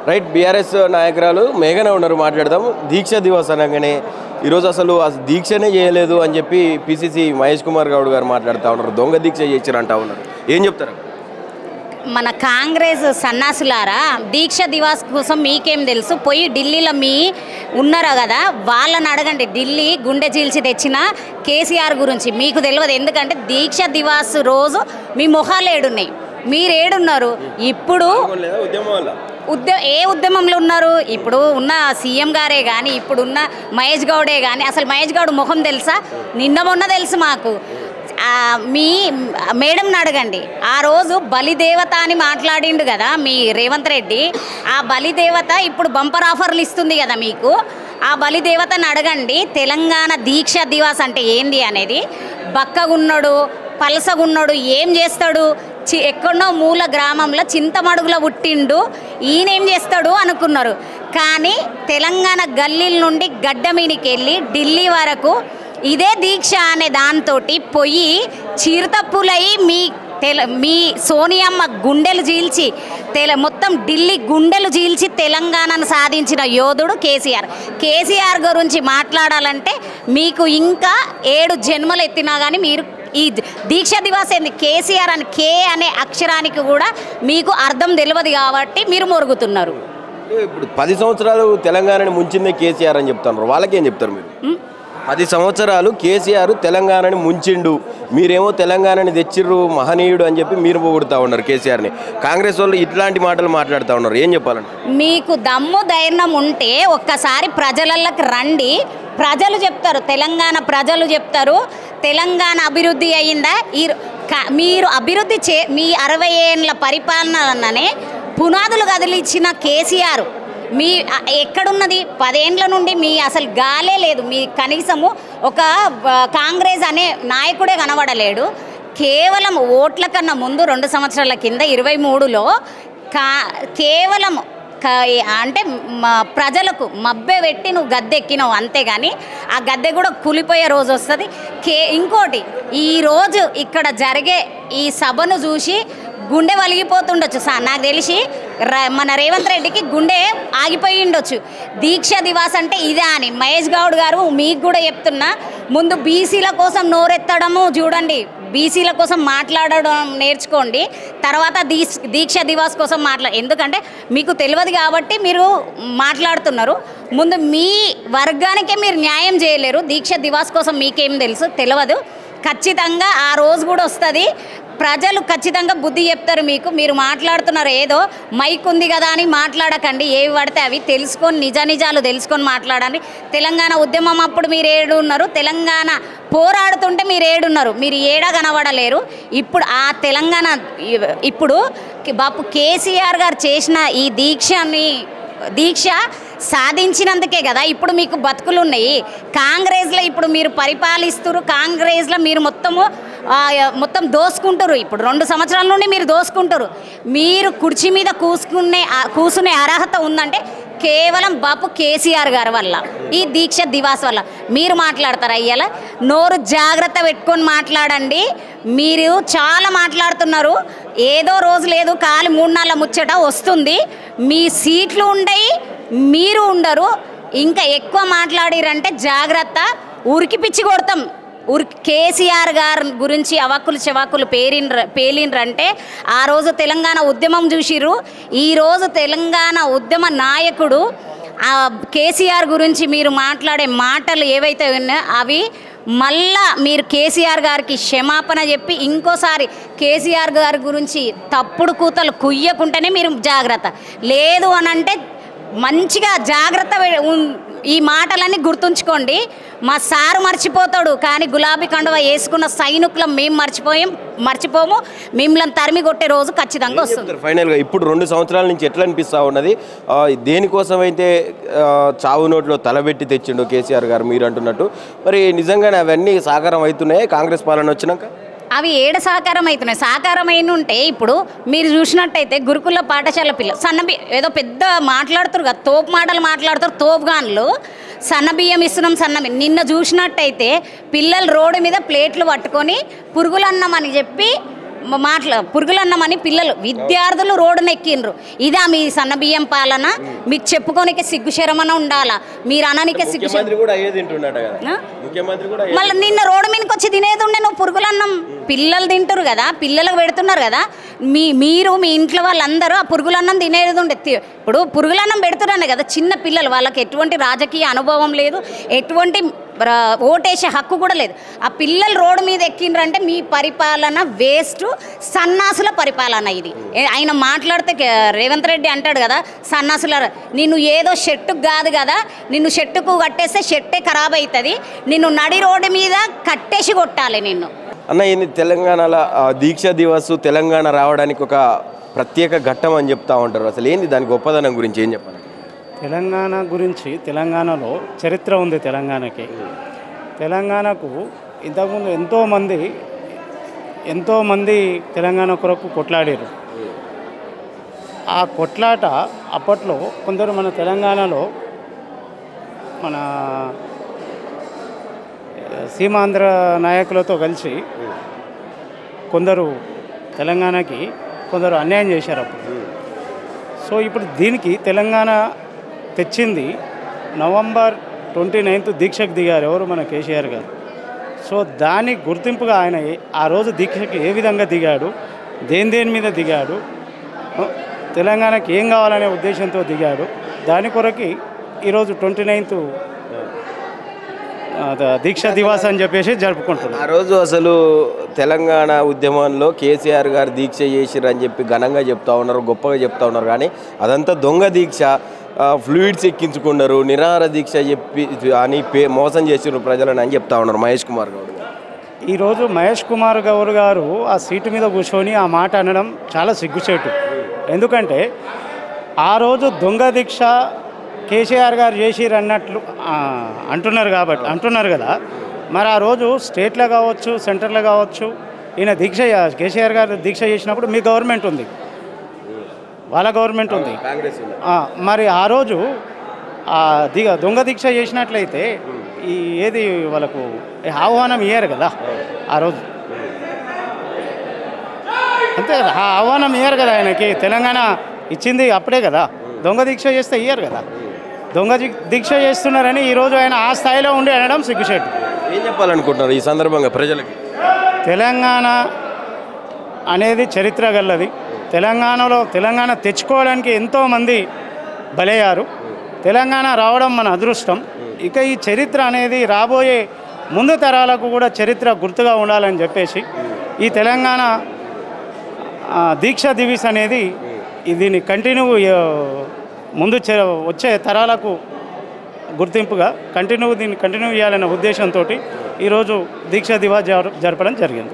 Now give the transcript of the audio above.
Right BRS నాయకురాలు మేఘన ఉన్నారు మాట్లాడదాం. దీక్ష దివస్ అనగానే ఈరోజు అసలు ఆ దీక్షనే చేయలేదు అని చెప్పి పిసిసి మహేష్ కుమార్ గౌడ్ గారు మాట్లాడుతూ ఉన్నారు. దొంగ దీక్ష చేయించారంటా ఉన్నారు. ఏం చెప్తారు? మన కాంగ్రెస్ సన్నాసులారా, దీక్ష దివాస్ కోసం మీకేం తెలుసు? పోయి ఢిల్లీలో మీ ఉన్నారా కదా, వాళ్ళని అడగండి. ఢిల్లీ గుండె చీల్చి తెచ్చిన కేసీఆర్ గురించి మీకు తెలియదు. ఎందుకంటే దీక్ష దివాస్ రోజు మీ మొహాలు ఏడున్నాయి, మీరు ఏడున్నారు. ఇప్పుడు ఏ ఉద్యమంలో ఉన్నారు? ఇప్పుడు ఉన్న సీఎం గారే కానీ, ఇప్పుడున్న మహేష్ గౌడే కానీ, అసలు మహేష్ గౌడ్ ముఖం తెలుసా? నిన్న మొన్న తెలుసు మాకు. మీ మేడంని అడగండి. ఆ రోజు బలిదేవత అని మాట్లాడిండు కదా మీ రేవంత్ రెడ్డి. ఆ బలిదేవత ఇప్పుడు బంపర్ ఆఫర్లు ఇస్తుంది కదా మీకు. ఆ బలిదేవతని అడగండి. తెలంగాణ దీక్ష దివాస్ అంటే ఏంది అనేది. బక్కగున్నాడు, పలసగున్నాడు, ఏం చేస్తాడు? ఎక్కడో మూల గ్రామంలో చింతమడుగులో పుట్టిండు, ఈయనేం చేస్తాడు అనుకున్నారు. కానీ తెలంగాణ గల్లీల నుండి గడ్డ మీనికి వెళ్ళి ఢిల్లీ వరకు ఇదే దీక్ష అనే దాంతో పోయి చిరుతప్పులై మీ సోనియమ్మ గుండెలు చీల్చి మొత్తం ఢిల్లీ గుండెలు చీల్చి తెలంగాణను సాధించిన యోధుడు కేసీఆర్. కేసీఆర్ గురించి మాట్లాడాలంటే మీకు ఇంకా 7 జన్మలు ఎత్తినా కానీ మీరు ఈ దీక్ష దివాస్ ఏంది, కేసీఆర్ అని కే అనే అక్షరానికి కూడా మీకు అర్థం తెలియదు కాబట్టి మీరు మొరుగుతున్నారు. ఇప్పుడు 10 సంవత్సరాలు తెలంగాణని ముంచిందే కేసీఆర్ అని చెప్తున్నారు. వాళ్ళకేం చెప్తారు మీరు? 10 సంవత్సరాలు కేసీఆర్ తెలంగాణని ముంచిండు, మీరేమో తెలంగాణని తెచ్చిర్రు మహనీయుడు అని చెప్పి మీరు పొగుడుతూ ఉన్నారు కేసీఆర్ని. కాంగ్రెస్ వాళ్ళు ఇట్లాంటి మాటలు మాట్లాడుతూ ఉన్నారు. ఏం చెప్పాలంటే? మీకు దమ్ము ధైర్యం ఉంటే ఒక్కసారి ప్రజలకి రండి. ప్రజలు చెప్తారు, తెలంగాణ ప్రజలు చెప్తారు తెలంగాణ అభివృద్ధి అయిందా. మీరు అభివృద్ధి మీ 60 ఏళ్ళ పరిపాలననే పునాదులు కదిలిచ్చిన కేసీఆర్ మీ ఎక్కడున్నది? 10 ఏండ్ల నుండి మీ అసలు గాలే లేదు. మీ కనీసము ఒక కాంగ్రెస్ అనే నాయకుడే కనబడలేడు. కేవలం ఓట్ల కన్నా ముందు 2 సంవత్సరాల కింద 23లో కేవలం అంటే ప్రజలకు మబ్బె పెట్టి నువ్వు గద్దె ఎక్కినావు అంతేగాని ఆ గద్దె కూడా కూలిపోయే రోజు వస్తుంది. ఇంకోటి, ఈరోజు ఇక్కడ జరిగే ఈ సభను చూసి గుండె వలిగిపోతుండొచ్చు. నాకు తెలిసి మన రేవంత్ రెడ్డికి గుండె ఆగిపోయి ఉండొచ్చు. దీక్ష దివాస్ అంటే ఇదే అని. మహేష్ గౌడ్ గారు మీకు కూడా చెప్తున్నా, ముందు బీసీల కోసం నోరెత్తడము చూడండి, బీసీల కోసం మాట్లాడడం నేర్చుకోండి. తర్వాత దీక్ష దివాస్ కోసం ఎందుకంటే మీకు తెలియదు కాబట్టి మీరు మాట్లాడుతున్నారు. ముందు మీ వర్గానికే మీరు న్యాయం చేయలేరు. దీక్ష దివాస్ కోసం మీకేం తెలుసు? తెలియదు. ఖచ్చితంగా ఆ రోజు కూడా వస్తుంది. ప్రజలు ఖచ్చితంగా బుద్ధి చెప్తారు మీకు. మీరు మాట్లాడుతున్నారు ఏదో మైక్ ఉంది కదా అని మాట్లాడకండి. ఏవి పడితే అవి తెలుసుకొని నిజాలు తెలుసుకొని మాట్లాడండి. తెలంగాణ ఉద్యమం అప్పుడు మీరు ఏడున్నారు, తెలంగాణ పోరాడుతుంటే మీరు ఏడున్నారు, మీరు ఏడా కనబడలేరు. ఇప్పుడు ఆ తెలంగాణ ఇప్పుడు బాపు కేసీఆర్ గారు చేసిన ఈ దీక్ష సాధించినందుకే కదా ఇప్పుడు మీకు బతుకులు ఉన్నాయి. కాంగ్రెస్లో ఇప్పుడు మీరు పరిపాలిస్తున్నారు, కాంగ్రెస్లో మీరు మొత్తం దోసుకుంటారు. ఇప్పుడు 2 సంవత్సరాల నుండి మీరు దోసుకుంటారు. మీరు కుర్చీ మీద కూసునే అర్హత ఉందంటే కేవలం బాపు కేసీఆర్ గారి వల్ల, ఈ దీక్ష దివాస్ వల్ల. మీరు మాట్లాడతారు అయ్యాల, నోరు జాగ్రత్త పెట్టుకొని మాట్లాడండి. మీరు చాలా మాట్లాడుతున్నారు. ఏదో రోజు లేదు, కాలి 3 నాళ్ళ ముచ్చట వస్తుంది. మీ సీట్లు ఉండయి, మీరు ఉండరు. ఇంకా ఎక్కువ మాట్లాడిరంటే జాగ్రత్త, ఉరికి పిచ్చి కొడతాం. కేసీఆర్ గారి గురించి అవాకులు చెవాకులు పేలిండ్రంటే ఆ రోజు తెలంగాణ ఉద్యమం చూసిర్రు. ఈరోజు తెలంగాణ ఉద్యమ నాయకుడు కేసీఆర్ గురించి మీరు మాట్లాడే మాటలు ఏవైతే ఉన్నాయో అవి మళ్ళా మీరు కేసీఆర్ గారికి క్షమాపణ చెప్పి ఇంకోసారి కేసీఆర్ గారి గురించి తప్పుడు కూతలు కుయ్యకుంటేనే మీరు జాగ్రత్త. లేదు అనంటే మంచిగా జాగ్రత్త. ఈ మాటలన్నీ గుర్తుంచుకోండి. మా సారు మర్చిపోతాడు కానీ గులాబీ కండువ వేసుకున్న సైనికులం మేము మర్చిపోము. మిమ్మల్ని తరిమి కొట్టే రోజు ఖచ్చితంగా వస్తుంది. ఫైనల్గా ఇప్పుడు 2 సంవత్సరాల నుంచి ఎట్లా అనిపిస్తూ ఉన్నది? దేనికోసం అయితే చావు నోట్లో తలబెట్టి తెచ్చిండు కేసీఆర్ గారు మీరు అంటున్నట్టు, మరి నిజంగానే అవన్నీ సాకారం అవుతున్నాయి కాంగ్రెస్ పాలన వచ్చినాక? అవి ఏడ సాకారం అవుతున్నాయి? సాకారం అయిన ఉంటే ఇప్పుడు మీరు చూసినట్టయితే గురుకుల పాఠశాల పిల్లలు ఏదో పెద్ద మాట్లాడుతారు కదా, తోపు మాటలు మాట్లాడుతారు తోపుగాన్లు. సన్నబియ్యం ఇస్తున్నాం నిన్న చూసినట్టయితే పిల్లలు రోడ్డు మీద ప్లేట్లు పట్టుకొని పురుగులన్నం అని చెప్పి పురుగులన్నమని పిల్లలు విద్యార్థులు రోడ్డున ఎక్కిండ్రు. ఇదా మీ సన్నబియ్యం పాలన? మీకు చెప్పుకోనికే సిగ్గు శరమన ఉండాలా, మీరు అననికే సిగ్గు మళ్ళీ నిన్న రోడ్డు మీదకి వచ్చి తినేది ఉండే నువ్వు పురుగులన్నం. పిల్లలు తింటారు కదా, పిల్లలకు పెడుతున్నారు కదా, మీరు మీ ఇంట్లో వాళ్ళందరూ ఆ పురుగులన్నం తినేది ఉండే. ఇప్పుడు పురుగులన్నం పెడుతున్నానే కదా చిన్న పిల్లలు, వాళ్ళకి ఎటువంటి రాజకీయ అనుభవం లేదు, ఎటువంటి ఓటేసే హక్కు కూడా లేదు. ఆ పిల్లలు రోడ్డు మీద ఎక్కిండ్రంటే మీ పరిపాలన వేస్ట్, సన్నాసుల పరిపాలన ఇది. ఆయన మాట్లాడితే రేవంత్ రెడ్డి అంటాడు కదా, సన్నాసుల నిన్ను ఏదో షెట్టుకు కాదు కదా, నిన్ను షెట్టుకు కట్టేస్తే షెట్టే ఖరాబ్ అవుతుంది, నిన్ను నడి రోడ్డు మీద కట్టేసి కొట్టాలి నిన్ను. అన్న ఏంది తెలంగాణలో దీక్ష దివస్ తెలంగాణ రావడానికి ఒక ప్రత్యేక ఘట్టం అని చెప్తా ఉంటారు. అసలు ఏంది దాని గొప్పదనం గురించి ఏం చెప్పాలి? తెలంగాణ గురించి, తెలంగాణలో చరిత్ర ఉంది. తెలంగాణకు ఇంతకుముందు ఎంతోమంది తెలంగాణ కొరకు కొట్లాడారు. ఆ కొట్లాట అప్పట్లో కొందరు మన తెలంగాణలో మన సీమాంధ్ర నాయకులతో కలిసి కొందరు తెలంగాణకి కొందరు అన్యాయం చేశారు అప్పుడు. సో ఇప్పుడు దీనికి తెలంగాణ తెచ్చింది నవంబర్ 29 దీక్షకు దిగారు ఎవరు, మన కేసీఆర్ గారు. సో దానికి గుర్తింపుగా ఆయన ఆ రోజు దీక్షకి ఏ విధంగా దిగాడు, దేని మీద దిగాడు, తెలంగాణకి ఏం కావాలనే ఉద్దేశంతో దిగాడు, దాని కొరకి ఈరోజు 29th దీక్ష దివాస్ అని చెప్పేసి జరుపుకుంటున్నాం. ఆ రోజు అసలు తెలంగాణ ఉద్యమంలో కేసీఆర్ గారు దీక్ష చేసిర్రు అని చెప్పి ఘనంగా చెప్తా ఉన్నారు, గొప్పగా చెప్తా ఉన్నారు. కానీ అదంతా దొంగ దీక్ష, ఫ్లూయిడ్స్ ఎక్కించుకున్నారు, నిరాహార దీక్ష చెప్పి అని మోసం చేసిర్రు ప్రజలని అని చెప్తా ఉన్నారు మహేష్ కుమార్ గౌడ్ గారు. ఈరోజు మహేష్ కుమార్ గౌడ్ గారు ఆ సీటు మీద కూర్చొని ఆ మాట అనడం చాలా సిగ్గుచేటు. ఎందుకంటే ఆ రోజు దొంగ దీక్ష కేసీఆర్ గారు చేసిర్రు అన్నట్లు అంటున్నారు కదా. మరి ఆ రోజు స్టేట్లో కావచ్చు, సెంటర్లో కావచ్చు, ఈయన కేసీఆర్ గారు దీక్ష చేసినప్పుడు మీ గవర్నమెంట్ ఉంది, వాళ్ళ గవర్నమెంట్ ఉంది. మరి ఆ రోజు దొంగ దీక్ష చేసినట్లయితే ఏది వాళ్ళకు ఆహ్వానం ఇయ్యారు కదా ఆ రోజు, అంతే కదా, ఆ ఆహ్వానం ఇయ్యారు కదా ఆయనకి. తెలంగాణ ఇచ్చింది అప్పుడే కదా, దొంగ దీక్ష చేస్తే ఇయ్యారు కదా. దొంగ దీక్ష చేస్తున్నారని ఈరోజు ఆయన ఆ స్థాయిలో ఉండి అనడం సిగ్గుచేటు. ఏం చెప్పాలనుకుంటున్నారు ఈ సందర్భంగా ప్రజలకి? తెలంగాణ అనేది చరిత్ర గల్లది. తెలంగాణ తెచ్చుకోవడానికి ఎంతోమంది బలయ్యారు. తెలంగాణ రావడం మన అదృష్టం. ఇక ఈ చరిత్ర అనేది రాబోయే ముందు తరాలకు కూడా చరిత్ర గుర్తుగా ఉండాలని చెప్పేసి ఈ తెలంగాణ దీక్ష దివస్ అనేది దీన్ని ముందు వచ్చే తరాలకు గుర్తింపుగా దీన్ని కంటిన్యూ చేయాలనే ఉద్దేశంతో ఈరోజు దీక్ష దివాస్ జరపడం జరిగింది.